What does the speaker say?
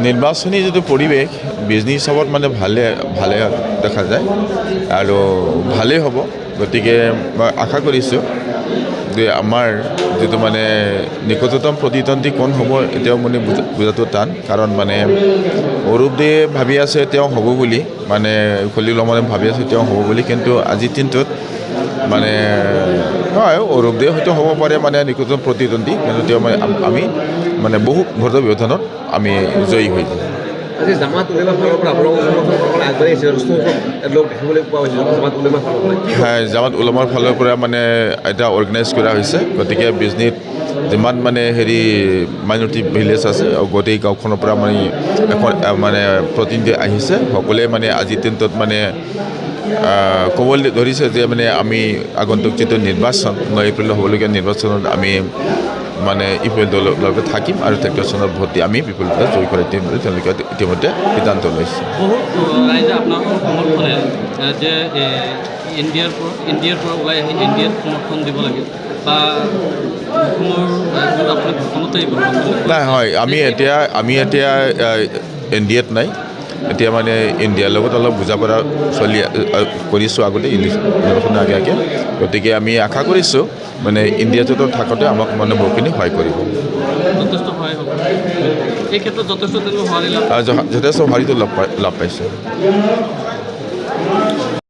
নিৰ্বাচনী যিটো পৰিৱেশ বিজনেছ হিচাপত মানে ভালে দেখা যায় আৰু ভালেই হ'ব। গতিকে মই আশা কৰিছোঁ যে আমাৰ যিটো মানে নিকটতম প্ৰতিদ্বন্দ্বী কোন হ'ব এতিয়াও মানে বুজাটো টান, কাৰণ মানে অৰূপদে ভাবি আছে তেওঁ হ'ব বুলি, মানে খলিল ৰহমানে ভাবি আছে তেওঁ হ'ব বুলি, কিন্তু আজিৰ দিনটোত মানে হয় অৰূপদে হয়তো হ'ব পাৰে মানে নিকটতম প্ৰতিদ্বন্দ্বী, কিন্তু তেওঁ মানে আমি মানে বহু ভোটৰ ব্যৱধানত আমি জয়ী হৈ যাম। আজি জামাত উলেমাৰ ফালৰ পৰা আপোনালোকৰ সমৰ্থকসকল আগবাঢ়ি আহিছে, যথেষ্ট লোক দেখিবলৈ পোৱা হৈছে জামাত উলেমাৰ ফালৰ পৰা। হয়, জামাত উলেমাৰ ফালৰ পৰা মানে এটা অৰ্গেনাইজ কৰা হৈছে। গতিকে বিজনীত যিমান মানে মাইনৰিটি ভিলেজ আছে গোটেই গাঁওখনৰ পৰা মানে এখন মানে প্ৰতিনিধি আহিছে। সকলোৱে মানে আজিৰ দিনটোত মানে ক'বলৈ ধৰিছে যে মানে আমি আগন্তুক যিটো নিৰ্বাচন 9 এপ্ৰিলত হ'বলগীয়া নিৰ্বাচনত আমি মানে ইপিএল দলৰ লগত থাকিম আৰু 33 চনত ভোট দি আমি বিপুল ভোটত জয়ী কৰাই দিম বুলি তেওঁলোকে ইতিমধ্যে সিদ্ধান্ত লৈছে। বহুত ৰাইজে আপোনালোকৰ সমৰ্থনে যে এনডিএৰ পৰা ওলাই আহি এনডিএত সমৰ্থন দিব লাগে বা নাই হয়, আমি এতিয়া এনডিএত নাই। এতিয়া মানে ইণ্ডিয়াৰ লগত অলপ বুজা পৰা কৰিছোঁ আগতে নিৰ্বাচনৰ আগে। গতিকে আমি আশা কৰিছোঁ মানে ইণ্ডিয়াটো থাকোঁতে আমাক মানে বহুখিনি সহায় কৰিব। যথেষ্ট সহায় হ'ব এই ক্ষেত্ৰত যথেষ্ট সঁহাৰি সঁহাৰিটো লাভ পাইছোঁ।